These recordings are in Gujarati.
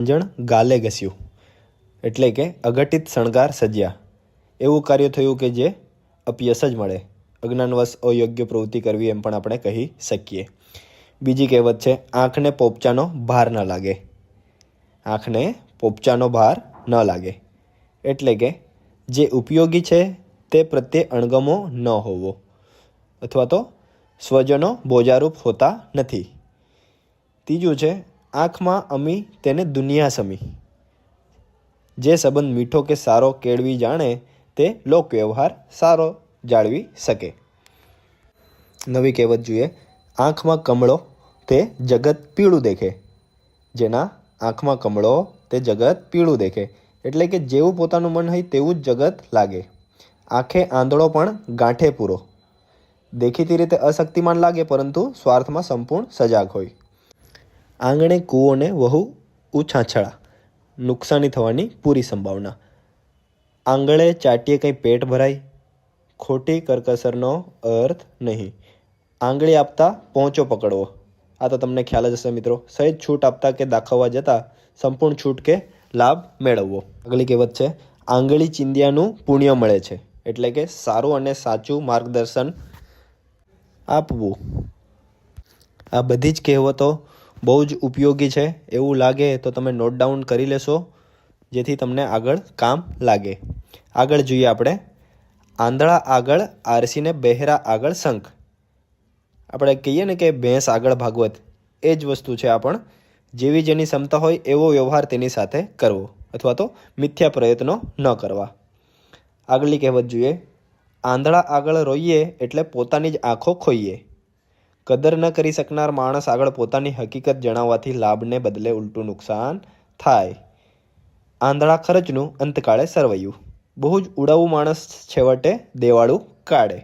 જણ ગાલે ઘસ્યું એટલે કે અઘટિત શણગાર સજ્યા એવું કાર્ય થયું કે જે અપયશ જ મળે, અજ્ઞાનવશ અયોગ્ય પ્રવૃત્તિ કરવી એમ પણ આપણે કહી શકીએ. બીજી કહેવત છે, આંખને પોપચાનો ભાર ન લાગે. આંખને પોપચાનો ભાર ન લાગે એટલે કે જે ઉપયોગી છે તે પ્રત્યે અણગમો ન હોવો, અથવા તો સ્વજનો બોજારૂપ હોતા નથી. ત્રીજું છે, આંખમાં અમી તેને દુનિયા સમી. જે સંબંધ મીઠો કે સારો કેળવી જાણે તે લોકવ્યવહાર સારો જાળવી શકે. નવી કહેવત જોઈએ, આંખમાં કમળો તે જગત પીળું દેખે. જેના આંખમાં કમળો તે જગત પીળું દેખે એટલે કે જેવું પોતાનું મન હોય તેવું જ જગત લાગે. આંખે આંધળો પણ ગાંઠે પૂરો. દેખીતી રીતે અશક્તિમાન લાગે પરંતુ સ્વાર્થમાં સંપૂર્ણ સજાગ હોય. આંગણે કૂવોને વહુ ઉછાછળા, નુકસાની થવાની પૂરી સંભાવના. આંગળે ચાટીએ કંઈ પેટ ભરાય, ખોટી કરકસરનો અર્થ નહીં. આંગળી આપતા પહોંચો પકડવો, આ તો તમને ખ્યાલ જ હશે મિત્રો. સહેજ છૂટ આપતા કે દાખવવા જતાં સંપૂર્ણ છૂટ કે લાભ મેળવવો. આગલી કહેવત છે, આંગળી ચિંધ્યાનું પુણ્ય મળે છે એટલે કે સારું અને સાચું માર્ગદર્શન આપવું. આ બધી જ કહેવતો બહુ જ ઉપયોગી છે. એવું લાગે તો તમે નોટ ડાઉન કરી લેશો જેથી તમને આગળ કામ લાગે. આગળ જોઈએ આપણે, આંધળા આગળ આરસીને બહેરા આગળ શંખ. આપણે કહીએ ને કે ભેંસ આગળ ભાગવત, એ જ વસ્તુ છે. આ પણ જેવી જેની ક્ષમતા હોય એવો વ્યવહાર તેની સાથે કરવો અથવા તો મિથ્યા પ્રયત્નો ન કરવા. આગલી કહેવત જોઈએ, આંધળા આગળ રોઈએ એટલે પોતાની જ આંખો ખોઈએ. કદર ન કરી શકનાર માણસ આગળ પોતાની હકીકત જણાવવાથી લાભને બદલે ઉલટું નુકસાન થાય. આંધળા ખર્ચનું અંતકાળે સરવૈયું. બહુ જ ઉડાવું માણસ છેવટે દેવાળું કાઢે.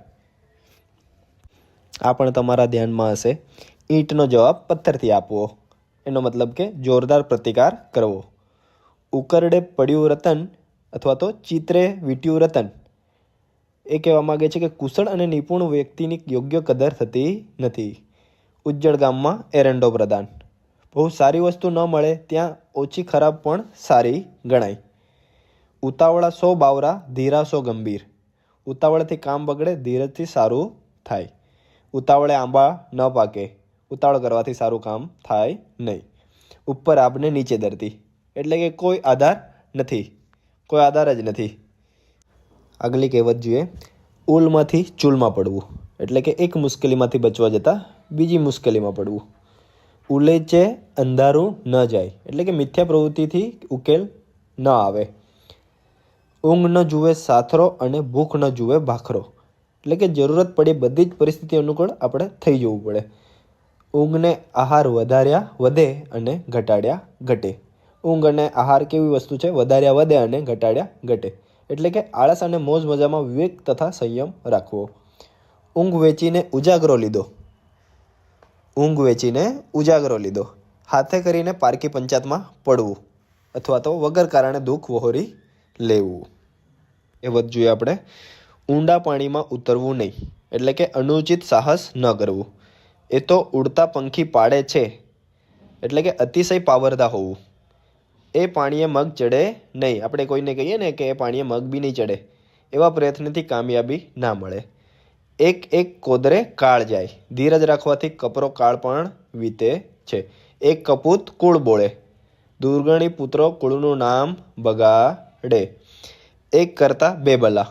આ પણ તમારા ધ્યાનમાં હશે. ઈંટનો જવાબ પથ્થરથી આપવો, એનો મતલબ કે જોરદાર પ્રતિકાર કરવો. ઉકરડે પડ્યું રતન અથવા તો ચિત્રે વીટ્યું રતન. એ કહેવા માગે છે કે કુશળ અને નિપુણ વ્યક્તિની યોગ્ય કદર થતી નથી. ઉજ્જડ ગામમાં એરંડો પ્રધાન. બહુ સારી વસ્તુ ન મળે ત્યાં ઓછી ખરાબ પણ સારી ગણાય. ઉતાવળા 100 બાવરા, ધીરા 100 ગંભીર. ઉતાવળથી કામ બગડે, ધીરજથી સારું થાય. ઉતાવળે આંબા ન પાકે, ઉતાવળ કરવાથી સારું કામ થાય નહીં. ઉપર આબને નીચે ધરતી એટલે કે કોઈ આધાર નથી, કોઈ આધાર જ નથી. આગલી કહેવત જોઈએ, ઉલમાંથી ચૂલમાં પડવું એટલે કે એક મુશ્કેલીમાંથી બચવા જતાં બીજી મુશ્કેલીમાં પડવું. ઉલેચે અંધારું ન જાય એટલે કે મિથ્યા પ્રવૃત્તિથી ઉકેલ ન આવે. ઊંઘ ન જુએ સાથરો અને ભૂખ ન જુએ ભાખરો એટલે કે જરૂરત પડે બધી જ પરિસ્થિતિ અનુકૂળ આપણે થઈ જવું પડે. ઊંઘને આહાર વધાર્યા વધે અને ઘટાડ્યા ઘટે. ઊંઘ અને આહાર કેવી વસ્તુ છે, વધાર્યા વધે અને ઘટાડ્યા ઘટે. એટલે કે આળસ અને મોજ મજામાં વિવેક તથા સંયમ રાખવો. ઊંઘ વેચીને ઉજાગરો લીધો. ઊંઘ વેચીને ઉજાગરો લીધો. હાથે કરીને પારકી પંચાયતમાં પડવું અથવા તો વગર કારણે દુઃખ વહોરી લેવું. એ વાત જોઈએ આપણે, ઊંડા પાણીમાં ઉતરવું નહીં એટલે કે અનુચિત સાહસ ન કરવું. એ તો ઉડતા પંખી પાડે છે એટલે કે અતિશય પાવરદા હોવું. એ પાણીએ મગ ચડે નહીં. આપણે કોઈને કહીએ ને કે એ પાણીએ મગ બી નહીં ચડે, એવા પ્રયત્નથી કામયાબી ના મળે. એક એક કોદરે કાળ જાય. ધીરજ રાખવાથી કપરો કાળ પણ વીતે છે. એક કપૂત કુળ બોળે. દુર્ગણી પુત્રો કુળનું નામ બગાડે. એક કરતા બે ભલા.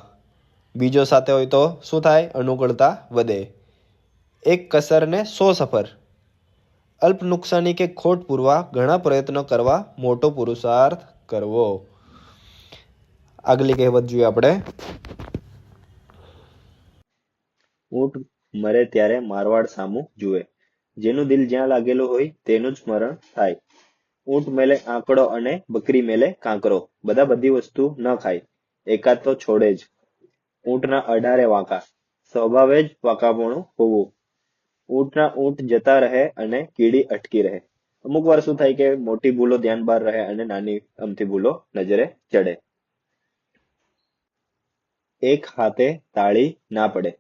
બીજો સાથે હોય તો શું થાય? અનુકૂળતા વધે. એક કસરને 100 સફર. અલ્પ નુકસાની કે ખોટ પૂરવા ઘણા પ્રયત્નો કરવા મોટો પુરુષાર્થ કરવો. આગલી કહેવત જોઈએ આપણે, ઊંટ મરે ત્યારે મારવાડ સામું જુએ. જેનું દિલ જ્યાં લાગેલું હોય તેનું જ સ્મરણ થાય. ઊંટ મેલે આંકડો અને બકરી મેલે કાંકરો. બધા બધી વસ્તુ ન ખાય, એકાદ તો છોડે જ. ઊંટના 18 વાંકા. સ્વભાવે જ વાંકાપણું હોવું. ઊંટના ઊંટ જતા રહે અને કીડી અટકી રહે. અમુક વાર શું થાય કે મોટી ભૂલો ધ્યાન બહાર રહે અને નાની અમથી ભૂલો નજરે ચડે. એક હાથે તાળી ના પડે.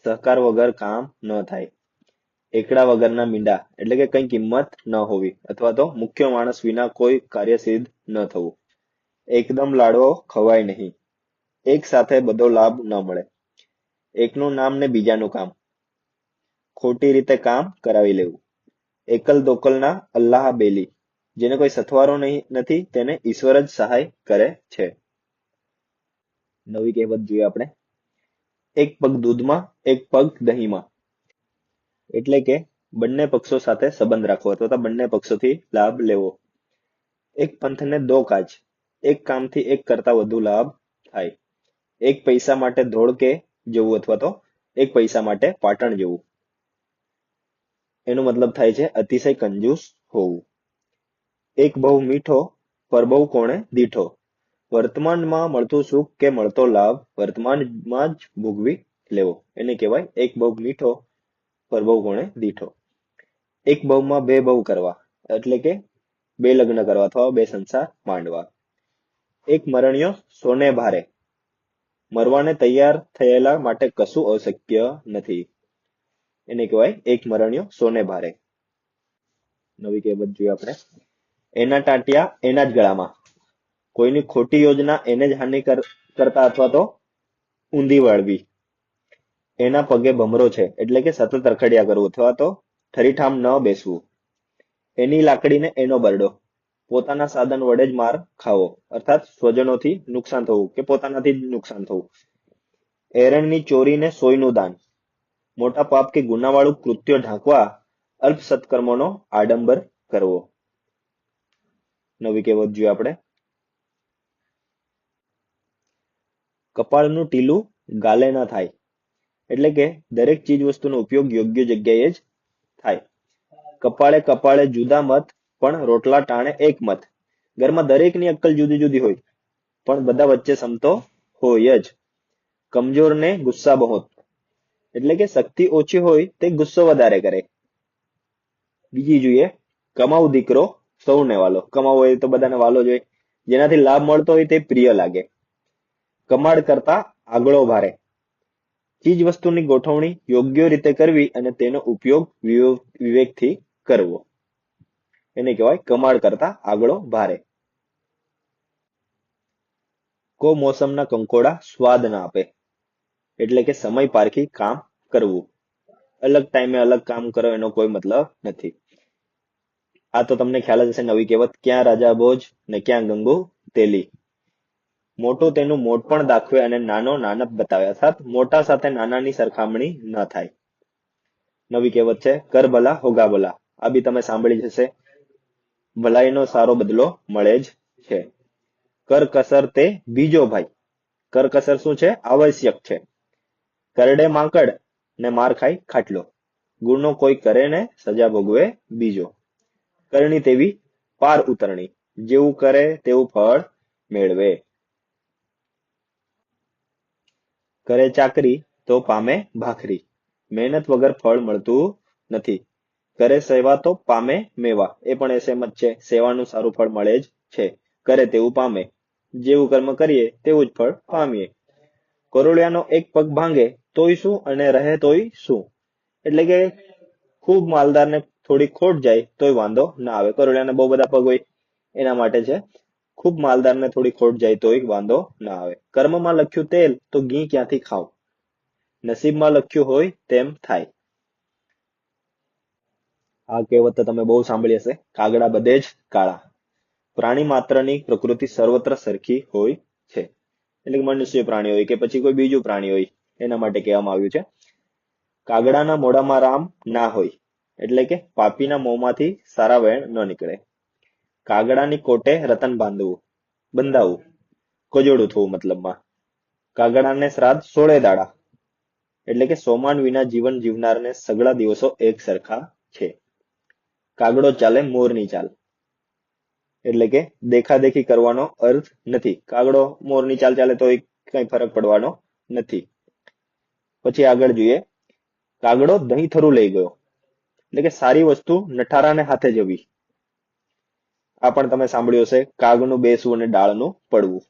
સહકાર વગર કામ ન થાય. એકડા વગરના મીંડા એટલે કે કઈ કિંમત ન હોવી અથવા તો મુખ્ય માણસ વિના કોઈ કાર્ય સિદ્ધ ન થવું. એકદમ લાડવો ખવાય નહીં. એક સાથે બધો લાભ ન મળે. એકનું નામ ને બીજાનું કામ. ખોટી રીતે કામ કરાવી લેવું. એકલ દોકલના અલ્લાહ બેલી. જેને કોઈ સથવારો નથી તેને ઈશ્વર જ સહાય કરે છે. નવી કહેવત જોઈએ આપણે. એક પગ દૂધમાં એક પગ દહીંમાં. એટલે કે બંને પક્ષો સાથે સંબંધ રાખવો અથવા તો બંને પક્ષોથી લાભ લેવો. એક પંથને દો કાજ. એક કામથી એક કરતા વધુ લાભ થાય. એક પૈસા માટે ધોળકે જવું અથવા તો એક પૈસા માટે પાટણ જવું. એનો મતલબ થાય છે અતિશય કંજૂસ હોવું. એક બહુ મીઠો પરબહુ કોણે દીઠો. વર્તમાનમાં મળતું સુખ કે મળતો લાભ વર્તમાનમાં જ ભોગવી લેવો. એને કહેવાય એક બહુ મીઠો પરબહુ કોણે દીઠો. એક બહુમાં બે બહુ કરવા એટલે કે બે લગ્ન કરવા અથવા બે સંસાર માંડવા. એક મરણિયો સોને ભારે. મરવાને તૈયાર થયેલા માટે કશું અશક્ય નથી. એને કહેવાય એક મરણિયો સોને ભારે. નવી કહેવત જોઈએ આપણે. એના ટાંટિયા એના જ ગળામાં. કોઈની ખોટી યોજના એને જ હાનિ કરતા અથવા તો ઊંધી વાળવી. એના પગે ભમરો છે એટલે કે સતત રખડ્યા કરવું અથવા તો ઠરીઠામ ન બેસવું. એની લાકડીને એનો બરડો. પોતાના સાધન વડે જ માર ખાવો અર્થાત સ્વજનોથી નુકસાન થવું કે પોતાનાથી જ નુકસાન થવું. એરણની ચોરીને સોયનું દાન. મોટા પાપ કે ગુનાવાળું કૃત્ય ઢાંકવા અલ્પ સત્કર્મોનો આડંબર કરવો. નવી કહેવત જોઈએ આપણે. કપાળનું ટીલું ગાલે ના થાય. એટલે કે દરેક ચીજ વસ્તુનો ઉપયોગ યોગ્ય જગ્યાએ જ થાય. કપાળે કપાળે જુદા મત પણ રોટલા ટાણે એક મત. ઘરમાં દરેકની અક્કલ જુદી જુદી હોય પણ બધા વચ્ચે સમતો હોય જ. કમજોરને ગુસ્સા બહોત. એટલે કે શક્તિ ઓછી હોય તે ગુસ્સો વધારે કરે. બીજી જોઈએ. કમાઉ દીકરો સૌને વાલો. કમાવો હોય તો બધાને વાલો જ હોય. જેનાથી લાભ મળતો હોય તે પ્રિય લાગે. કમાડ કરતા આગળો ભારે. ચીજ વસ્તુની ગોઠવણી યોગ્ય રીતે કરવી અને તેનો ઉપયોગ વિવેકથી કરવો. એને કહેવાય કમાડ કરતા આગળો ભારે. કો મોસમના કંકોડા સ્વાદ ના આપે. એટલે કે સમય પારખી કામ કરવું. અલગ ટાઈમે અલગ કામ કરો એનો કોઈ મતલબ નથી. આ તો તમને ખ્યાલ જ હશે નવી કહેવત. ક્યાં રાજા ભોજ ને ક્યાં ગંગુ તેલી. મોટો તેનું મોટ પણ દાખવે અને નાનો નાનપ બતાવે અર્થાત મોટા સાથે નાનાની સરખામણી ન થાય. નવી કહેવત છે કર ભલા હોગા ભલા. આ બી તમે સાંભળી જ હશે. ભલાઈનો સારો બદલો મળે જ છે. કરકસર તે બીજો ભાઈ. કરકસર શું છે? આવશ્યક છે. કરડે માંકડ ને માર ખાય ખાટલો. ગુનો કોઈ કરે ને સજા ભોગવે બીજો. કરણી તેવી પાર ઉતરણી. જેવું કરે તેવું ફળ મેળવે. કરે ચાકરી તો પામે ભાખરી. મહેનત વગર ફળ મળતું નથી. કરે સેવા તો પામે મેવા. એ પણ એસેમ જ છે. સેવાનું સારું ફળ મળે જ છે. કરે તેવું પામે. જેવું કર્મ કરીએ તેવું જ ફળ પામીએ. કરોળિયાનો એક પગ ભાંગે તોય શું અને રહે તોય શું. એટલે કે ખૂબ માલદારને થોડી ખોટ જાય તોય વાંધો ના આવે. કરોળિયાને બહુ બધા પગ હોય એના માટે છે. ખૂબ માલદારને થોડી ખોટ જાય તોય વાંધો ના આવે. કર્મમાં લખ્યું તેલ તો ઘી ક્યાંથી ખાવ. નસીબમાં લખ્યું હોય તેમ થાય. આ કહેવત તો તમે બહુ સાંભળી હશે. કાગડા બધે જ કાળા. પ્રાણી માત્રની પ્રકૃતિ સર્વત્ર સરખી હોય છે. એટલે કે મનુષ્ય પ્રાણી હોય કે પછી કોઈ બીજું પ્રાણી હોય એના માટે કહેવામાં આવ્યું છે. કાગડાના મોઢામાં રામ ના હોય. એટલે કે પાપીના મોંમાંથી સારા વેણ ન નીકળે. કાગડાની કોટે રતન બંધાવવું. કોજોડું થવું મતલબમાં. કાગડાને શ્રાદ્ધ 16 દાડા. એટલે કે સોમાન વિના જીવન જીવનારને સગળા દિવસો એક સરખા છે. કાગડો ચાલે મોરની ચાલ. એટલે કે દેખાદેખી કરવાનો અર્થ નથી. કાગડો મોરની ચાલ ચાલે તો કઈ ફરક પડવાનો નથી. પછી આગળ જોઈએ. કાગડો દહીં થરું લઈ ગયો. એટલે કે સારી વસ્તુ નઠારાને હાથે જવી. આ પણ તમે સાંભળ્યું હશે. કાગનું બેસવું અને ડાળનું પડવું.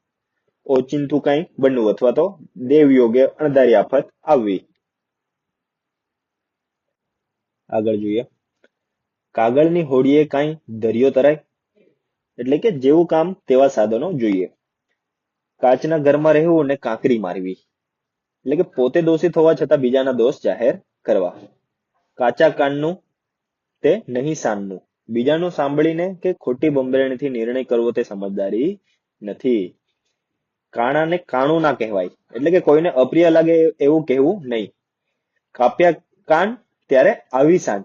ઓચિંતું કઈ બનવું અથવા તો દેવ યોગે અણધારી આફત આવવી. આગળ જોઈએ, કાગળની હોડીએ કાંઈ દરિયો તરાય, એટલે કે જેવું કામ તેવા સાધનો જોઈએ. કાચના ઘરમાં રહેવું અને કાંકરી મારવી, એટલે કે પોતે દોષિત હોવા છતાં બીજાના દોષ જાહેર કરવા. કાચા કાનનું તે નહીં સાનનું, બીજાનું સાંભળીને કે ખોટી બંબરણીથી નિર્ણય કરવો તે સમજદારી નથી. કાણાને કાણું ના કહેવાય, એટલે કે કોઈને અપ્રિય લાગે એવું કહેવું નહીં. કાપ્યા કાન ત્યારે આવી સાન,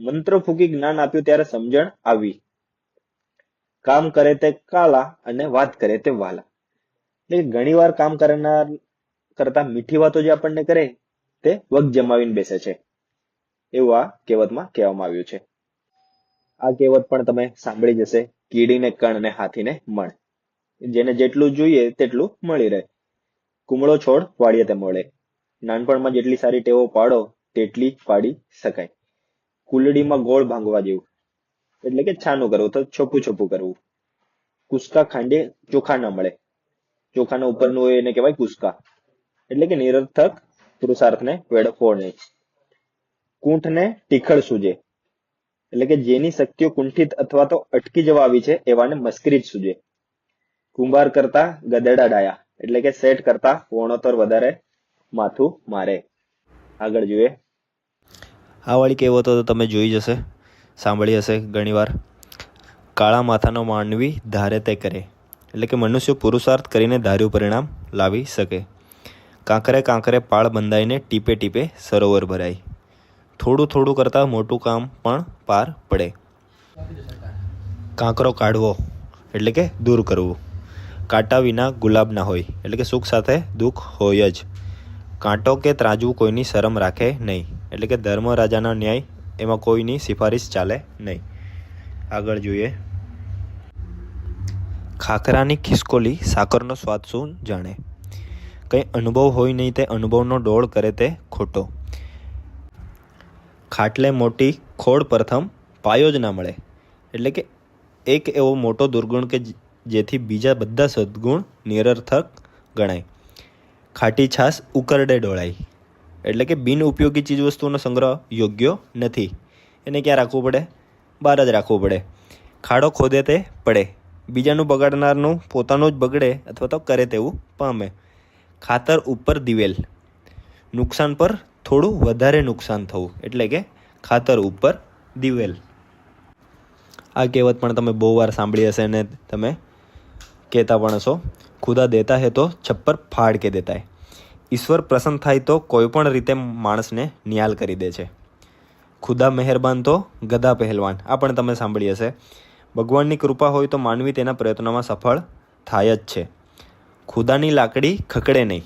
મંત્ર ફૂકી જ્ઞાન આપ્યું ત્યારે સમજણ આવી. કામ કરે તે કાલા અને વાત કરે તે વાલા, એટલે ઘણી વાર કામ કરનાર કરતા મીઠી વાતો જે આપણને કરે તે વગ જમાવીને બેસે છે, એવું આ કહેવતમાં કહેવામાં આવ્યું છે. આ કહેવત પણ તમે સાંભળી જશે, કીડીને કણ અને હાથીને મણ. જેને જેટલું જોઈએ તેટલું મળી રહે. કુમળો છોડ વાળીએ તે મળે. નાનપણમાં જેટલી સારી ટેવો પાડો તેટલી પાડી શકાય. કુલડીમાં ગોળ ભાંગવા જેવું, એટલે કે છાનું કરવું તો છોપું છોપું કરવું. કુસકા ખાંડીએ ચોખા ના મળે, ચોખાના ઉપરનું હોય એને કહેવાય કુસકા, એટલે કે નિરર્થક પુરુષાર્થને વેડફવો નહીં. કૂંઠને ટીખળ સૂજે, એટલે કે જેની શક્તિઓ કુંઠિત અથવા તો અટકી જવા આવી છે એવાને મસ્કરી જ સૂજે. કુંભાર કરતા ગધેડા ડાયા, એટલે કે શેઠ કરતા વણોતર વધારે માથું મારે. આગળ જોઈએ, આ વાળી કહેવતો તો તમે જોઈ જશે, સાંભળી હશે ઘણીવાર. કાળા માથાનો માનવી ધારે તે કરે, એટલે કે મનુષ્ય પુરુષાર્થ કરીને ધાર્યું પરિણામ લાવી શકે. કાંકરે કાંકરે પાળ બંધાઈને ટીપે ટીપે સરોવર ભરાય, થોડું થોડું કરતાં મોટું કામ પણ પાર પડે. કાંકરો કાઢવો, એટલે કે દૂર કરવું. કાંટા વિના ગુલાબ ના હોય, એટલે કે સુખ સાથે દુઃખ હોય જ. કાંટો કે ત્રાજવું કોઈની શરમ રાખે નહીં, એટલે કે ધર્મ રાજાનો ન્યાય એમાં કોઈની સિફારિશ ચાલે નહીં. આગળ જોઈએ, ખાખરાની ખિસકોલી સાકરનો સ્વાદ શું જાણે, કંઈ અનુભવ હોય નહીં તે અનુભવનો ડોળ કરે તે ખોટો. ખાટલે મોટી ખોડ પ્રથમ પાયો જ ના મળે, એટલે કે એક એવો મોટો દુર્ગુણ કે જેથી બીજા બધા સદગુણ નિરર્થક ગણાય. ખાટી છાશ ઉકરડે ડોળાય, એટલે કે બિન ઉપયોગી ચીજ વસ્તુઓનો સંગ્રહ યોગ્ય નથી, એને ક્યાં રાખવું પડે, બહાર જ રાખવું પડે. ખાડો ખોદે તે પડે, બીજાનું બગાડનારનું પોતાનું જ બગડે અથવા તો કરે તેવું પામે. ખાતર ઉપર દિવેલ, નુકસાન પર થોડું વધારે નુકસાન થવું, એટલે કે ખાતર ઉપર દિવેલ. આ કહેવત પણ તમે બહુ વાર સાંભળી હશે અને તમે કહેતા પણ હશો. ખુદા દેતા હે તો છપ્પર ફાડ કે દેતા હે, ઈશ્વર પ્રસન્ન થાય તો કોઈ પણ રીતે માણસને નિહાલ કરી દે છે. ખુદા મહેરબાન તો ગધા પહેલવાન, આ પણ તમે સાંભળી હશે. ભગવાનની કૃપા હોય તો માનવી તેના પ્રયત્નોમાં સફળ થાય જ છે. ખુદાની લાકડી ખકડે નહીં,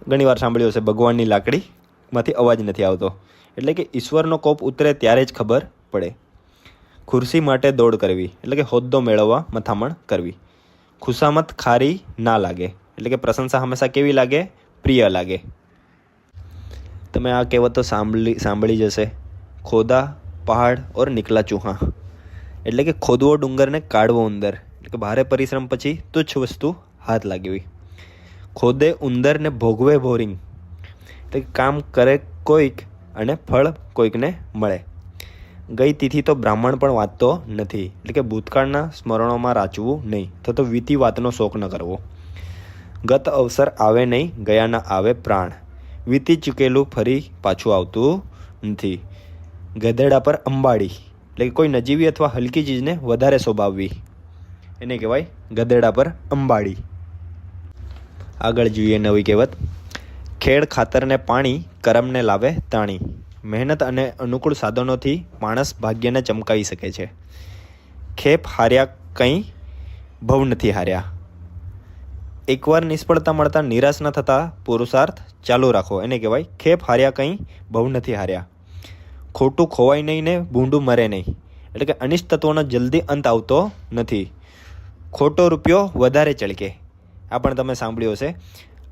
ઘણી વાર સાંભળ્યું હશે, ભગવાનની લાકડીમાંથી અવાજ નથી આવતો, એટલે કે ઈશ્વરનો કોપ ઉતરે ત્યારે જ ખબર પડે. ખુરશી માટે દોડ કરવી, એટલે કે હોદ્દો મેળવવા મથામણ કરવી. ખુશામત ખારી ના લાગે, એટલે કે પ્રશંસા હંમેશા કેવી લાગે, પ્રિય લાગે. તમે આ કહેવત તો સાંભળી જશે. ખોદા પહાડ ઓર નિકલા ચૂહા, એટલે કે ખોદવો ડુંગરને કાઢવો ઉંદર, એટલે કે ભારે પરિશ્રમ પછી તુચ્છ વસ્તુ હાથ લાગવી. ખોદે ઉંદરને ભોગવે બોરિંગ, એટલે કે કામ કરે કોઈક અને ફળ કોઈકને મળે. ગઈ તિથિ તો બ્રાહ્મણ પણ વાંચતો નથી, એટલે કે ભૂતકાળના સ્મરણોમાં રાચવું નહીં, તો વીતી વાતનો શોક ન કરવો. ગત અવસર આવે નહીં, ગયા ન આવે પ્રાણ, વીતી ચૂકેલું ફરી પાછું આવતું નથી. ગધેડા પર અંબાડી, એટલે કે કોઈ નજીવી અથવા હલકી ચીજને વધારે શોભાવવી, એને કહેવાય ગધેડા પર અંબાડી. આગળ જોઈએ નવી કહેવત, ખેડ ખાતરને પાણી કરમને લાવે તાણી. મહેનત અને અનુકૂળ સાધનોથી માણસ ભાગ્યને ચમકાવી શકે છે. ખેપ હાર્યા કંઈ ભવ નથી હાર્યા. એકવાર નિષ્ફળતા મળતા નિરાશ ન થતા પુરુષાર્થ ચાલુ રાખો, એને કહેવાય ખેપ હાર્યા કંઈ ભવ નથી હાર્યા. ખોટું ખોવાય નહીં ને ભૂંડું મરે નહીં, એટલે કે અનિષ્ટ તત્વોનો જલ્દી અંત આવતો નથી. ખોટો રૂપિયો વધારે ચળકે, આ પણ તમે સાંભળ્યું હશે.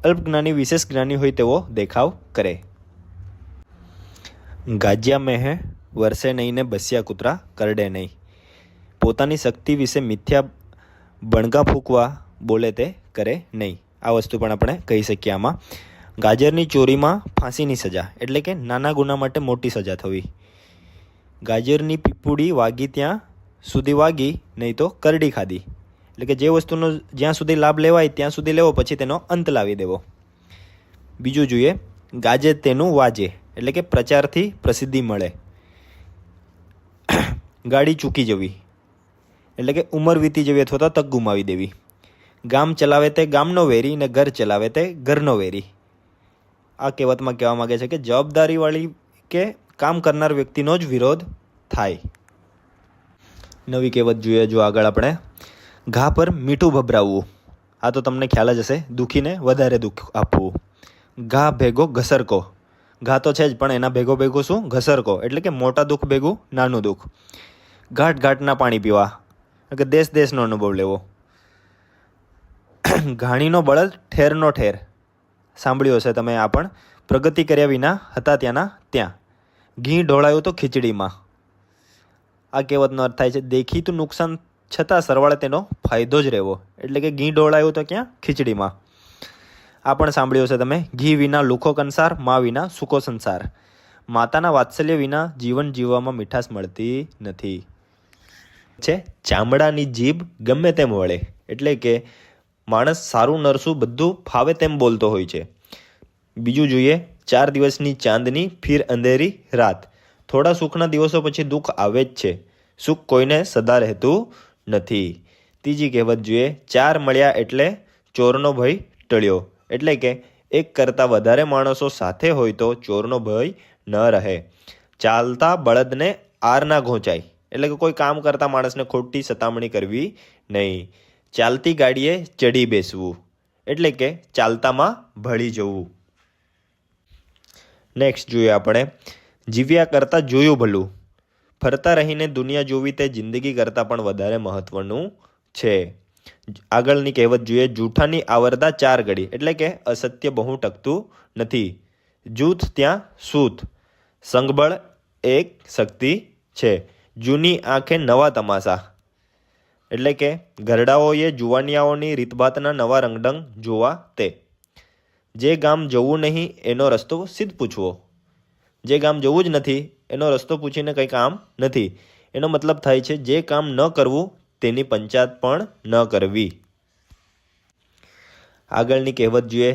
અલ્પ જ્ઞાની વિશેષ જ્ઞાની હોય તેવો દેખાવ કરે. ગાજ્યા મેહે વરસે નહીં ને બસ્યા કૂતરા કરડે નહીં. પોતાની શક્તિ વિશે મિથ્યા બણગા ફૂંકવા બોલે તે કરે નહીં. આ વસ્તુ પણ આપણે કહી શકીએ આમાં. ગાજરની ચોરીમાં ફાંસીની સજા, એટલે કે નાના ગુના માટે મોટી સજા થવી. ગાજરની પીપુડી વાગી ત્યાં સુધી વાગી, નહીં તો કરડી ખાધી. એટલે કે જે વસ્તુનો જ્યાં સુધી લાભ લેવાય ત્યાં સુધી લેવો, પછી તેનો અંત લાવી દેવો. બીજું જોઈએ, ગાજે તેનું વાજે, એટલે કે પ્રચારથી પ્રસિદ્ધિ મળે. ગાડી ચૂકી જવી, એટલે કે ઉંમર વીતી જવી અથવા તો તક ગુમાવી દેવી. ગામ ચલાવે તે ગામનો વેરી ને ઘર ચલાવે તે ઘરનો વેરી. આ કહેવતમાં કહેવા માગે છે કે જવાબદારીવાળી કે કામ કરનાર વ્યક્તિનો જ વિરોધ થાય. નવી કહેવત જોઈએ જો આગળ આપણે, ઘા પર મીઠું ભભરાવવું. આ તો તમને ખ્યાલ જ હશે, દુખીને વધારે દુઃખ આપવું. ઘા ભેગો ઘસરકો, ઘા તો છે જ પણ એના ભેગો ભેગો શું, ઘસરકો, એટલે કે મોટા દુઃખ ભેગું નાનું દુઃખ. ઘાટ ઘાટના પાણી પીવા, એટલે કે દેશ દેશનો અનુભવ લેવો. ઘાણીનો બળદ ઠેરનો ઠેર, સાંભળ્યું હશે તમે આ પણ. પ્રગતિ કર્યા વિના હતા ત્યાંના ત્યાં. ઘી ઢોળાયું તો ખીચડીમાં. આ કહેવતનો અર્થ થાય છે દેખીતું નુકસાન છતાં સરવાળે તેનો ફાયદો જ રહેવો, એટલે કે ઘી ઢોળાયું તો ક્યાં, ખીચડીમાં. આ પણ સાંભળ્યું હશે તમે, ઘી વિના લુખો કંસાર, મા વિના સૂકો સંસાર. માતાના વાત્સલ્ય વિના જીવન જીવવામાં મીઠાશ મળતી નથી. છે ચામડાની જીભ ગમે તેમ વળે, એટલે કે માણસ સારું નરસું બધું ફાવે તેમ બોલતો હોય છે. બીજું જોઈએ, 4 દિવસની ચાંદની ફીર અંધેરી રાત. થોડા સુખના દિવસો પછી દુઃખ આવે જ છે, સુખ કોઈને સદા રહેતું નથી. ત્રીજી કહેવત જોઈએ, 4 મળ્યા એટલે ચોરનો ભય ટળ્યો, એટલે કે એક કરતાં વધારે માણસો સાથે હોય તો ચોરનો ભય ન રહે. ચાલતા બળદને આર ના ઘોંચાય, એટલે કે કોઈ કામ કરતા માણસને ખોટી સતામણી કરવી નહીં. ચાલતી ગાડીએ ચડી બેસવું, એટલે કે ચાલતામાં ભળી જવું. નેક્સ્ટ જોઈએ આપણે, જીવ્યા કરતાં જોયું ભલું. ફરતા રહીને દુનિયા જોવી તે જિંદગી કરતાં પણ વધારે મહત્વનું છે. આગળની કહેવત જોઈએ, જૂઠાની આવરદા 4 ઘડી, એટલે કે અસત્ય બહુ ટકતું નથી. જૂથ ત્યાં સૂત, સંગબળ એક શક્તિ છે. જૂની આંખે નવા તમાશા, એટલે કે ઘરડાઓએ જુવાનિયાઓની રીતભાતના નવા રંગઢંગ જોવા તે. જે ગામ જવું નહીં એનો રસ્તો સીધ પૂછવો, જે ગામ જવું જ નથી એનો રસ્તો પૂછીને કંઈ કામ નથી. એનો મતલબ થાય છે જે કામ ન કરવું તેની પંચાયત પણ ન કરવી. આગળની કહેવત જોઈએ,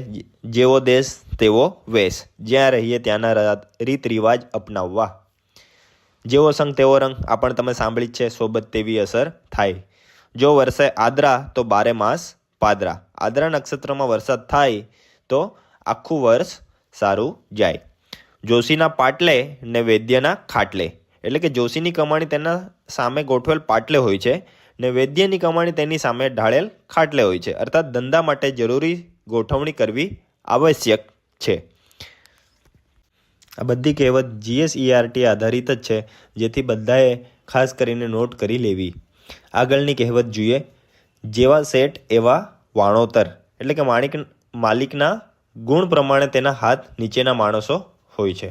જેવો દેશ તેવો વેશ, જ્યાં રહીએ ત્યાંના રીત રિવાજ અપનાવવા. જેવો સંગ તેવો રંગ, આ પણ તમે સાંભળી જ છે, સોબત તેવી અસર થાય. જો વરસે આદરા તો 12 માસ પાદરા. આદરા નક્ષત્રમાં વરસાદ થાય તો આખું વર્ષ સારું જાય. જોશીના પાટલે ને વૈદ્યના ખાટલે, એટલે કે જોશીની કમાણી તેના સામે ગોઠવેલ પાટલે હોય છે ને વૈદ્યની કમાણી તેની સામે ઢાળેલ ખાટલે હોય છે. અર્થાત ધંધા માટે જરૂરી ગોઠવણી કરવી આવશ્યક છે. આ બધી કહેવત GSERT આધારિત જ છે, જેથી બધાએ ખાસ કરીને નોટ કરી લેવી. આગળની કહેવત જોઈએ, જેવા શેઠ એવા વાણોતર, એટલે કે માલિકના ગુણ પ્રમાણે તેના હાથ નીચેના માણસો હોય છે.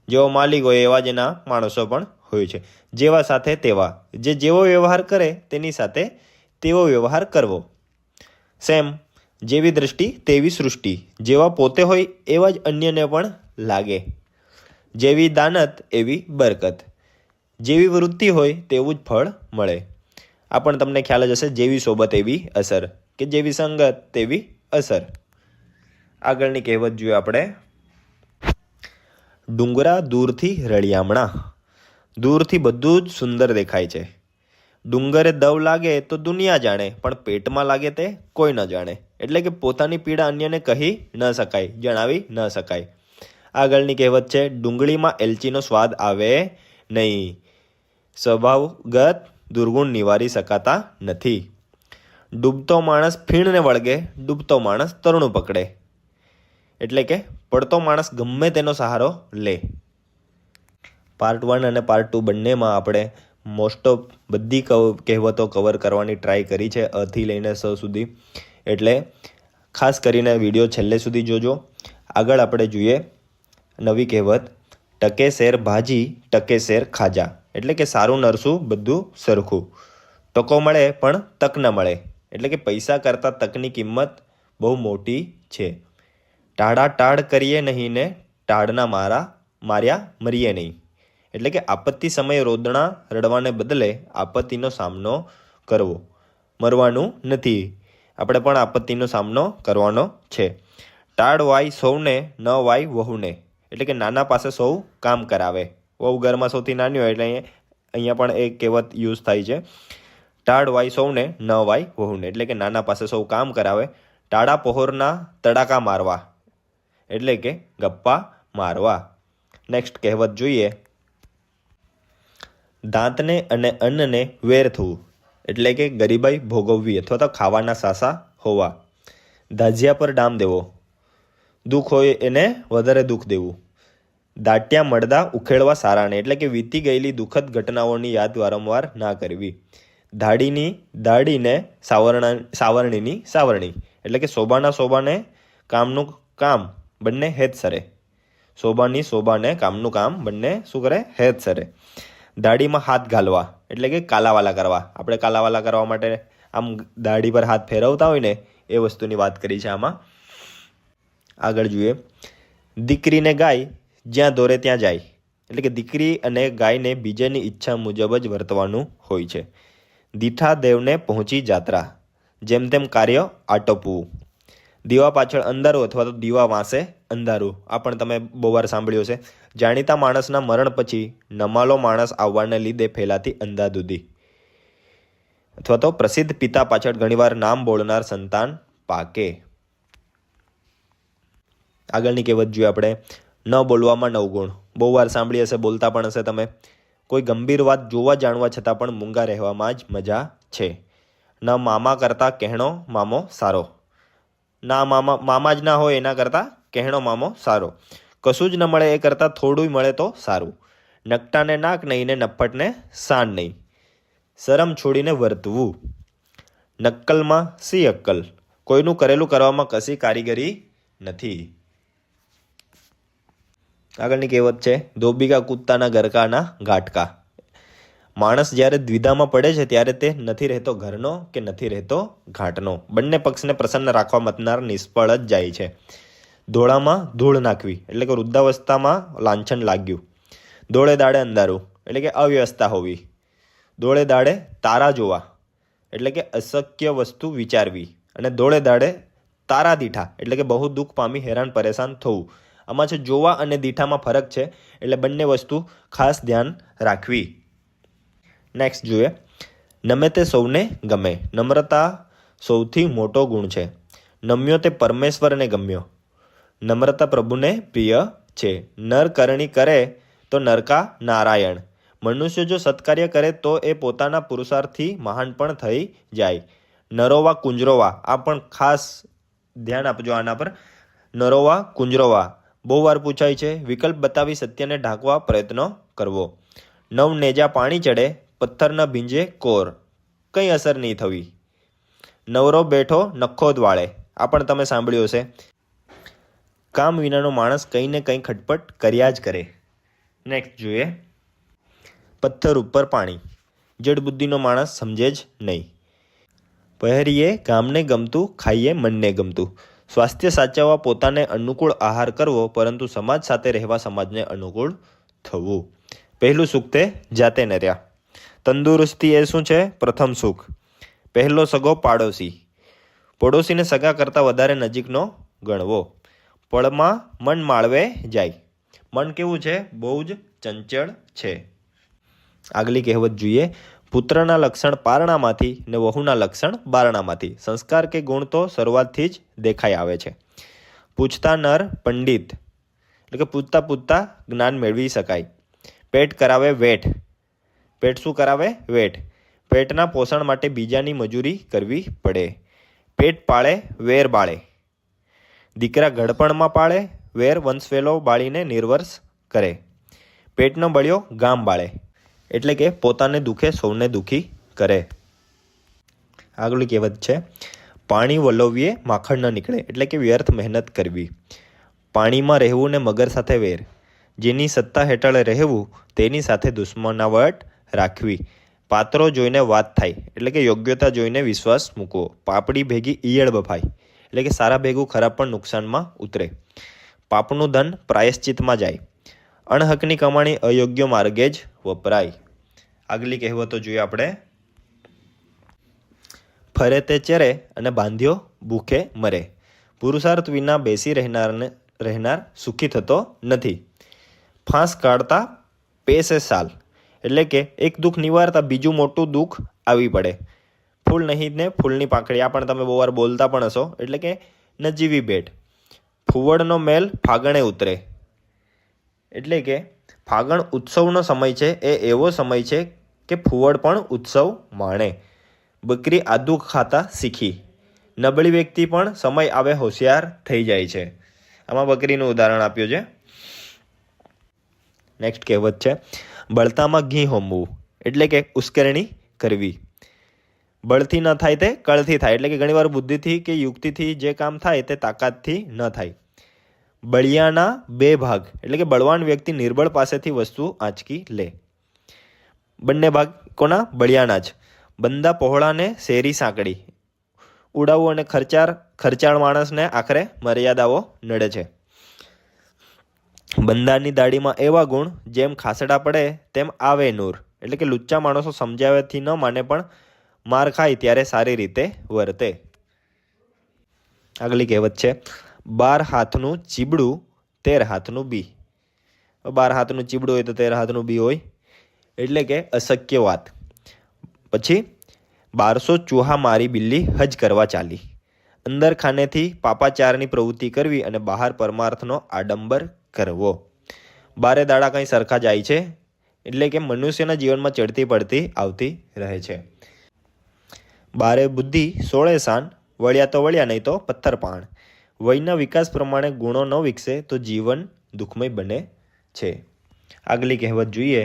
જેવો માલિક હોય એવા જ એના માણસો પણ હોય છે. જેવા સાથે તેવા, જે જેવો વ્યવહાર કરે તેની સાથે તેવો વ્યવહાર કરવો. સેમ, જેવી દ્રષ્ટિ તેવી સૃષ્ટિ, જેવા પોતે હોય એવા જ અન્યને પણ લાગે. જેવી દાનત એવી બરકત, જેવી વૃત્તિ હોય તેવું જ ફળ મળે. આ પણ તમને ખ્યાલ જ હશે, જેવી સોબત એવી અસર, કે જેવી સંગત તેવી અસર. આગળની કહેવત જોઈએ આપણે, ડુંગરા દૂરથી રળિયામણા. દૂરથી બધું જ સુંદર દેખાય છે. ડુંગરે દવ લાગે તો દુનિયા જાણે, પણ પેટમાં લાગે તે કોઈ ન જાણે. એટલે કે પોતાની પીડા અન્યને કહી ન શકાય, જણાવી ન શકાય. આગળની કહેવત છે, ડુંગળીમાં એલચીનો સ્વાદ આવે નહીં. સ્વભાવગત દુર્ગુણ નિવારી શકાતા નથી. ડૂબતો માણસ ફીણને વળગે, ડૂબતો માણસ તરણું પકડે. એટલે કે પડતો માણસ ગમે તેનો સહારો લે. પાર્ટ 1 અને પાર્ટ 2 બંનેમાં આપણે મોસ્ટ ઓફ બધી કહેવતો કવર કરવાની ટ્રાય કરી છે, અથી લઈને સ સુધી. એટલે ખાસ કરીને વિડીયો છેલ્લે સુધી જોજો. આગળ આપણે જોઈએ નવી કહેવત, ટકે શેર ભાજી ટકે શેર ખાજા, એટલે કે સારું નરસું બધું સરખું. ટકો મળે પણ તક ન મળે, એટલે કે પૈસા કરતાં તકની કિંમત બહુ મોટી છે. ટાળા ટાળ કરીએ નહીં ને ટાળના માર્યા મરીએ નહીં. એટલે કે આપત્તિ સમયે રોદણા રડવાને બદલે આપત્તિનો સામનો કરવો. મરવાનું નથી, આપણે પણ આપત્તિનો સામનો કરવાનો છે. ટાળ વાય સૌને ન વાય વહુને. એટલે કે નાના પાસે સૌ કામ કરાવે. વહુ ઘરમાં સૌથી નાની હોય એટલે અહીંયા પણ એક કહેવત યુઝ થાય છે. ટાળ વાય સૌને ન વાય વહુને. એટલે કે નાના પાસે સૌ કામ કરાવે. ટાળા પહોરના તડાકા મારવા. એટલે કે ગપ્પા મારવા. નેક્સ્ટ કહેવત જોઈએ. દાંતને અને અન્નને વેર થવું. એટલે કે ગરીબાઈ ભોગવવી અથવા તો ખાવાના સાસા હોવા. દાઝિયા પર ડામ દેવો. દુઃખ હોય એને વધારે દુઃખ દેવું. દાટ્યા મળદા ઉખેડવા સારાને. એટલે કે વીતી ગયેલી દુઃખદ ઘટનાઓની યાદ વારંવાર ના કરવી. દાડીને સાવરણીની સાવરણી. એટલે કે શોભાને કામનું કામ બંને હેત સરે. શોભાને કામનું કામ બંને શું કરે? હેત સરે. દાઢીમાં હાથ ઘાલવા. એટલે કે કાલાવાલા કરવા. આપણે કાલાવાલા કરવા માટે આમ દાઢી પર હાથ ફેરવતા હોય ને એ વસ્તુની વાત કરી છે આમાં. આગળ જોઈએ. દીકરીને ગાય જ્યાં દોરે ત્યાં જાય. એટલે કે દીકરી અને ગાયને બીજાની ઈચ્છા મુજબ જ વર્તવાનું હોય છે. દીઠા દેવને પહોંચી જાત્રા. જેમ તેમ કાર્ય આટોપવું. દીવા પાછળ અંધારું અથવા તો દીવા વાંસે અંધારું. આ પણ તમે બહુ વાર સાંભળ્યું છે. જાણીતા માણસના મરણ પછી નમાલો માણસ આવવાને લીધે ફેલાતી અંધાધૂંધી. અથવા તો પ્રસિદ્ધ પિતા પાછળ ઘણીવાર નામ બોલનાર સંતાન પાકે. આગળની કહેવત જોઈએ આપણે. ન બોલવામાં નવગુણ. બહુ વાર સાંભળી હશે, બોલતા પણ હશે તમે. કોઈ ગંભીર વાત જોવા જાણવા છતાં પણ મૂંગા રહેવામાં જ મજા છે. ન મામા કરતાં કહેણો મામો સારો. ના મામા જ ના હોય એના કરતાં કહેણો મામો સારો. કશું જ ન મળે એ કરતાં થોડું મળે તો સારું. નકટાને નાક નહીં ને નફ્ફટને સાન નહીં. શરમ છોડીને વર્તવું. નક્કલમાં સી અક્કલ. કોઈનું કરેલું કરવામાં કશી કારીગરી નથી. આગળની કહેવત છે. ધોબીકા કૂદતાના ગરકાના ગાટકા. માણસ જ્યારે દ્વિધામાં પડે છે ત્યારે તે નથી રહેતો ઘરનો કે નથી રહેતો ઘાટનો. બંને પક્ષને પ્રસન્ન રાખવા મતનાર નિષ્ફળ જ જાય છે. ધોળામાં ધૂળ નાખવી. એટલે કે વૃદ્ધાવસ્થામાં લાંછન લાગ્યું. દોડે દાડે અંધારું. એટલે કે અવ્યવસ્થા હોવી. દોડે દાડે તારા જોવા. એટલે કે અશક્ય વસ્તુ વિચારવી. અને દોડે દાડે તારા દીઠા. એટલે કે બહુ દુઃખ પામી હેરાન પરેશાન થવું. આમાં છે જોવા અને દીઠામાં ફરક છે, એટલે બંને વસ્તુ ખાસ ધ્યાન રાખવી. નેક્સ્ટ જોઈએ. નમે તે સૌને ગમે. નમ્રતા સૌથી મોટો ગુણ છે. નમ્યો તે પરમેશ્વરને ગમ્યો. નમ્રતા પ્રભુને પ્રિય છે. નર કરણી કરે તો નરકા નારાયણ. મનુષ્ય જો સત્કાર્ય કરે તો એ પોતાના પુરુષાર્થથી મહાન પણ થઈ જાય. નરોવા કુંજરોવા. આ પણ ખાસ ધ્યાન આપજો આના પર. નરોવા કુંજરોવા બહુ વાર પૂછાય છે. વિકલ્પ બતાવી સત્યને ઢાંકવા પ્રયત્નો કરવો. નવ નેજા પાણી ચડે પથ્થર ન ભીંજે કોર. કંઈ અસર નહીં થવી. નવરો બેઠો નખો દ્વાળે. આ પણ તમે સાંભળ્યું હશે. કામ વિનાનો માણસ કંઈ ને કંઈ ખટપટ કર્યા જ કરે. નેક્સ્ટ જોઈએ. પથ્થર ઉપર પાણી. જડ બુદ્ધિનો માણસ સમજે જ નહીં. પહેરીએ ગામને ગમતું, ખાઈએ મનને ગમતું. સ્વાસ્થ્ય સાચવવા પોતાને અનુકૂળ આહાર કરવો, પરંતુ સમાજ સાથે રહેવા સમાજને અનુકૂળ થવું. પહેલું સુખ તે જાતે નર્યા. તંદુરસ્તી એ શું છે? પ્રથમ સુખ. પહેલો સગો પાડોશી. પડોશીને સગા કરતાં વધારે નજીકનો ગણવો. પળમાં મન માળવે જાય. મન કેવું છે? બહુ જ ચંચળ છે. આગલી કહેવત જોઈએ. પુત્રના લક્ષણ પારણામાંથી ને વહુના લક્ષણ બારણામાંથી. સંસ્કાર કે ગુણ તો શરૂઆતથી જ દેખાઈ આવે છે. પૂછતા નર પંડિત. એટલે કે પૂછતા જ્ઞાન મેળવી શકાય. પેટ કરાવે વેઠ. પેટ શું કરાવે? વેઠ. પેટના પોષણ માટે બીજાની મજૂરી કરવી પડે. પેટ પાળે વેર બાળે. દીકરા ઘડપણમાં પાળે, વેર વંશવેલો બાળીને નિર્વંશ કરે. પેટનો બળ્યો ગામ બાળે. એટલે કે પોતાને દુખે સૌને દુઃખી કરે. આગલી કહેવત છે. પાણી વલોવીએ માખણ ન નીકળે. એટલે કે વ્યર્થ મહેનત કરવી. પાણીમાં રહેવું ને મગર સાથે વેર. જેની સત્તા હેઠળ રહેવું તેની સાથે દુશ્મનાવટ રાખવી. પાત્રો જોઈને વાત થાય. એટલે કે યોગ્યતા જોઈને વિશ્વાસ મૂકવો. પાપડી ભેગી ઈયળ બફાય. એટલે કે સારા ભેગું ખરાબ પણ નુકસાનમાં ઉતરે. પાપનું ધન પ્રાયશ્ચિતમાં જાય. અણહકની કમાણી અયોગ્ય માર્ગે જ વપરાય. આગલી કહેવતો જોઈએ આપણે. ફરે તે ચરે અને બાંધ્યો ભૂખે મરે. પુરુષાર્થ વિના બેસી રહેનાર સુખી થતો નથી. ફાંસ કાઢતા પેસે સાલ, એટલે કે એક દુઃખ નિવારતા બીજું મોટું દુઃખ આવી પડે. ફૂલ નહીં ને ફૂલની પાંખડી, આ પણ તમે બહુ વાર બોલતા પણ હશો, એટલે કે નજીવી ભેટ. ફુવડનો મેલ ફાગણે ઉતરે, એટલે કે ફાગણ ઉત્સવનો સમય છે. એ એવો સમય છે કે ફુવડ પણ ઉત્સવ માણે. બકરી આદુ ખાતા શીખી. નબળી વ્યક્તિ પણ સમય આવે હોશિયાર થઈ જાય છે. આમાં બકરીનું ઉદાહરણ આપ્યું છે. નેક્સ્ટ કહેવત છે, બળતામાં ઘી હોમવું, એટલે કે ઉશ્કેરણી કરવી. બળથી ન થાય તે કળથી થાય, એટલે કે ઘણીવાર બુદ્ધિથી કે યુક્તિથી જે કામ થાય તે તાકાતથી ન થાય. બળિયાના બે ભાગ, એટલે કે બળવાન વ્યક્તિ નિર્બળ પાસેથી વસ્તુ આંચકી લે. બંને ભાગ કોના? બળિયાના જ. બંદા પહોળાને શેરી સાંકડી. ઉડાવું અને ખર્ચાળ માણસને આખરે મર્યાદાઓ નડે છે. બંદાની દાઢીમાં એવા ગુણ, જેમ ખાસડા પડે તેમ આવે નૂર, એટલે કે લુચ્ચા માણસો સમજાવ્યાથી ન માને પણ માર ખાય ત્યારે સારી રીતે વર્તે. આગલી કહેવત છે, 12 હાથનું ચીબડું 13 હાથનું બી. 12 હાથનું ચીબડું હોય તો 13 હાથનું બી હોય, એટલે કે અશક્ય વાત. પછી 1200 ચૂહા મારી બિલ્લી હજ કરવા ચાલી. અંદર ખાનેથી પાપાચારની પ્રવૃત્તિ કરવી અને બહાર પરમાર્થનો આડંબર કરવો. 12 દાડા કંઈ સરખા જાય છે, એટલે કે મનુષ્યના જીવનમાં ચડતી પડતી આવતી રહે છે. 12 બુદ્ધિ 16 શાન, વળ્યા તો વળ્યા, નહીં તો પથ્થર પાણ. વયના વિકાસ પ્રમાણે ગુણો ન વિકસે તો જીવન દુઃખમય બને છે. આગલી કહેવત જોઈએ,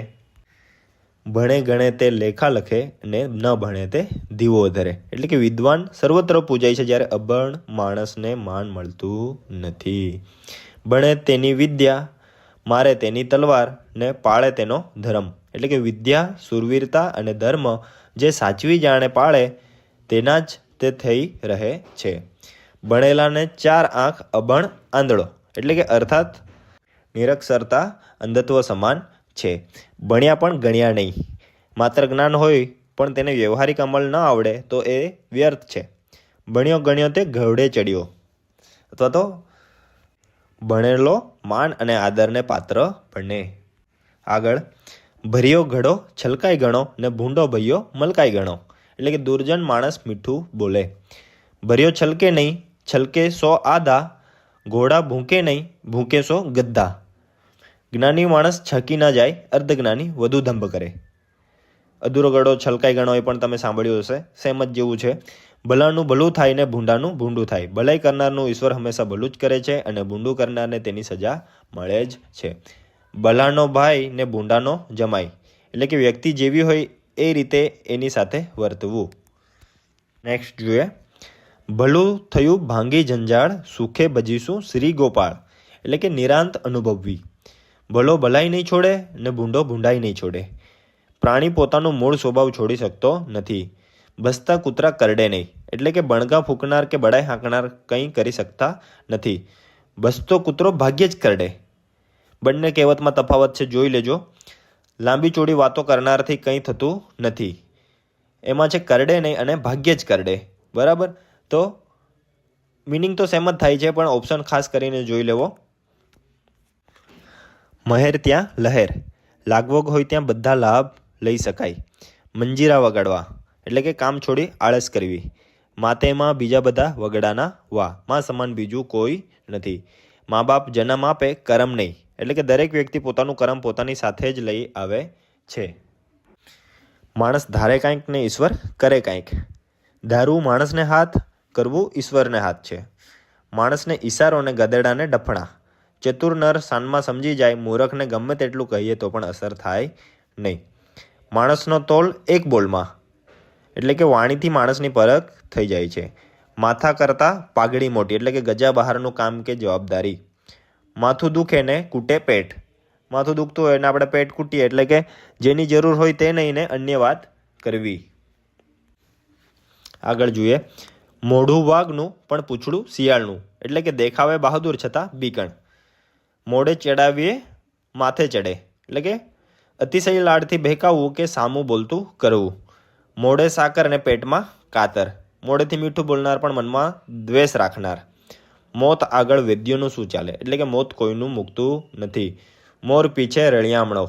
ભણે ગણે તે લેખા લખે અને ન ભણે તે દીવો ધરે, એટલે કે વિદ્વાન સર્વત્ર પૂજાય છે, જ્યારે અભણ માણસને માન મળતું નથી. ભણે તેની વિદ્યા, મારે તેની તલવાર ને પાળે તેનો ધર્મ, એટલે કે વિદ્યા, સુરવીરતા અને ધર્મ જે સાચવી જાણે પાળે તેના જ તે થઈ રહે છે. ભણેલાને 4 આંખ, અભણ આંધળો, એટલે કે અર્થાત નિરક્ષરતા અંધત્વ સમાન છે. ભણ્યા પણ ગણ્યા નહીં. માત્ર જ્ઞાન હોય પણ તેને વ્યવહારિક અમલ ન આવડે તો એ વ્યર્થ છે. ભણ્યો ગણ્યો તે ઘોડે ચડ્યો, અથવા તો ભણેલો માન અને આદરને પાત્ર બને. આગળ, ભર્યો ઘડો છલકાઈ ગણો ને ભૂંડો ભૈયો મલકાઈ ગણો, એટલે કે દુર્જન માણસ મીઠું બોલે. ભર્યો છલકે નહીં, છલકે 100 આધા. ઘોડા ભૂંકે નહીં, ભૂંકે 100 ગદ્દા. જ્ઞાની માણસ છકી ન જાય, અર્ધજ્ઞાની વધુ ધંભ કરે. અધૂરો ગળો છલકાઈ ગણો એ પણ તમે સાંભળ્યું હશે, સેમ જ જેવું છે. ભલાનું ભલું થાય ને ભૂંડાનું ભૂંડું થાય. ભલાઈ કરનારનું ઈશ્વર હંમેશા ભલું જ કરે છે અને ભૂંડું કરનારને તેની સજા મળે જ છે. ભલાનો ભાઈ ને ભૂંડાનો જમાઈ, એટલે કે વ્યક્તિ જેવી હોય એ રીતે એની સાથે વર્તવું. નેક્સ્ટ જોઈએ, ભલું થયું ભાંગી જંજાળ, સુખે ભજીશું શ્રી ગોપાળ, એટલે કે નિરાંત અનુભવવી. ભલો ભલાઈ નહીં છોડે ને ભૂંડો ભૂંડાઈ નહીં છોડે. પ્રાણી પોતાનું મૂળ સ્વભાવ છોડી શકતો નથી. ભસતા કૂતરા કરડે નહીં, એટલે કે બણગા ફૂંકનાર કે બડાઈ હાંકનાર કંઈ કરી શકતા નથી. ભસતો કૂતરો ભાગ્યે જ કરડે. બંને કહેવતમાં તફાવત છે, જોઈ લેજો. લાંબી ચોડી વાતો કરનારથી કંઈ થતું નથી. એમાં છે કરડે નહીં અને ભાગ્યે જ કરડે. બરાબર, તો મિનિંગ તો સેમ જ થાય છે, પણ ઓપ્શન ખાસ કરીને જોઈ લેવો. મહેર ત્યાં લહેર, લાગવગ હોય ત્યાં બધા લાભ લઈ શકાય. મંજીરા વગાડવા, એટલે કે કામ છોડી આળસ કરવી. માતેમાં બીજા બધા વગડાના વા, માં સમાન બીજું કોઈ નથી. મા બાપ જન્મ આપે કરમ નહીં, એટલે કે દરેક વ્યક્તિ પોતાનું કરમ પોતાની સાથે જ લઈ આવે છે. માણસ ધારે કાંઈક ને ઈશ્વર કરે કાંઈક. ધારવું માણસને હાથ, કરવું ઈશ્વરને હાથ છે. માણસને ઈશારો ને ગધેડાને ડફણા. ચતુર નર સાનમાં સમજી જાય, મૂરખને ગમે તેટલું કહીએ તો પણ અસર થાય નહીં. માણસનો તોલ એક બોલમાં, એટલે કે વાણીથી માણસની પરખ થઈ જાય છે. માથા કરતાં પાઘડી મોટી, એટલે કે ગજા બહારનું કામ કે જવાબદારી. માથું દુખે ને કૂટે પેટ. માથું દુખતું હોય ને આપણે પેટ કૂટીએ, એટલે કે જેની જરૂર હોય તે નહીં ને અન્ય વાત કરવી. આગળ જોઈએ, મોઢું વાઘનું પણ પૂંછડું શિયાળનું, એટલે કે દેખાવે બહાદુર છતાં બીકણ. મોઢે ચડાવીએ માથે ચડે, એટલે કે અતિશય લાડથી બહેકાવવું કે સામું બોલતું કરવું. મોઢે સાકર અને પેટમાં કાતર, મોઢેથી મીઠું બોલનાર પણ મનમાં દ્વેષ રાખનાર. મોત આગળ વેદ્યોનું શું ચાલે, એટલે કે મોત કોઈનું મૂકતું નથી. મોર પીછે રળિયામણો,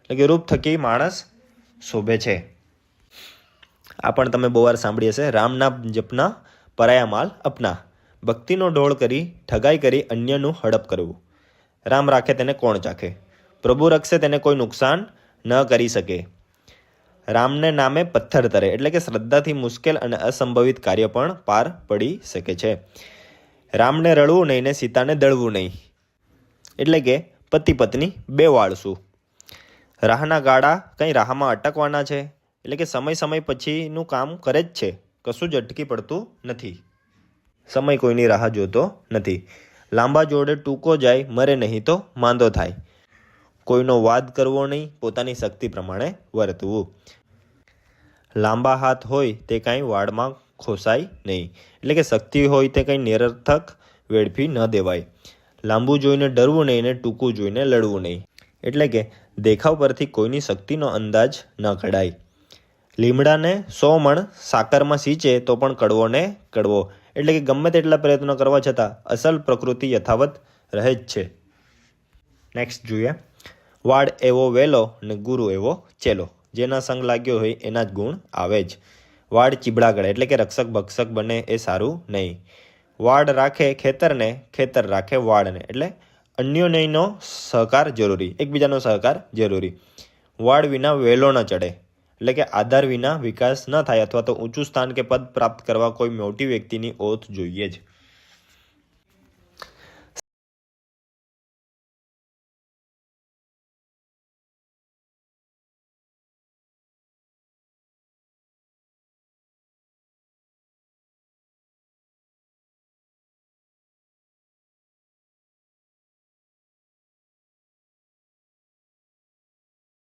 એટલે કે રૂપ થકી માણસ શોભે છે. આ પણ તમે બહુ વાર સાંભળી હશે. રામના જપના પરાયા માલ અપના, ભક્તિનો ઢોળ કરી ઠગાઈ કરી અન્યનું હડપ કરવું. રામ રાખે તેને કોણ ચાખે, પ્રભુ રક્ષે તેને કોઈ નુકસાન ન કરી શકે. રામને નામે પથ્થર તરે, એટલે કે શ્રદ્ધાથી મુશ્કેલ અને અસંભવિત કાર્ય પણ પાર પડી શકે છે. રામને રળવું નહીં ને સીતાને દળવું નહીં, એટલે કે પતિ પત્ની બે વાળશું. રાહના ગાડા કંઈ રાહમાં અટકવાના છે, એટલે કે સમય પછીનું કામ કરે જ છે, કશું જ અટકી પડતું નથી. સમય કોઈની રાહ જોતો નથી. લાંબા જોડે ટૂંકો જાય, મરે નહીં તો માંદો થાય. કોઈનો વાદ કરવો નહીં, પોતાની શક્તિ પ્રમાણે વર્તવું. લાંબા હાથ હોય તે કાંઈ વાડમાં ખોસાય નહીં, એટલે કે શક્તિ હોય તે કંઈ નિરર્થક વેડફી ન દેવાય. લાંબુ જોઈને ડરવું નહીં ને ટૂંકું જોઈને લડવું નહીં, એટલે કે દેખાવ પરથી કોઈની શક્તિનો અંદાજ ન કઢાય. લીમડાને 100 મણ સાકરમાં સિંચે તો પણ કડવો ને કડવો, એટલે કે ગમે તેટલા પ્રયત્નો કરવા છતાં અસલ પ્રકૃતિ યથાવત રહે જ છે. નેક્સ્ટ જોઈએ. વાડ એવો વેલો ને ગુરુ એવો ચેલો, જેના સંગ લાગ્યો હોય એના જ ગુણ આવે જ. વાડ ચીબડા ગળે, એટલે કે રક્ષક ભક્ષક બને એ સારું નહીં. વાડ રાખે ખેતરને, ખેતર રાખે વાડને, એટલે અન્યોન્યનો સહકાર જરૂરી, એકબીજાનો સહકાર જરૂરી. વાડ વિના વેલો ન ચડે, એટલે કે આધાર વિના વિકાસ ન થાય, અથવા તો ઊંચું સ્થાન કે પદ પ્રાપ્ત કરવા કોઈ મોટી વ્યક્તિની ઓથ જોઈએ જ.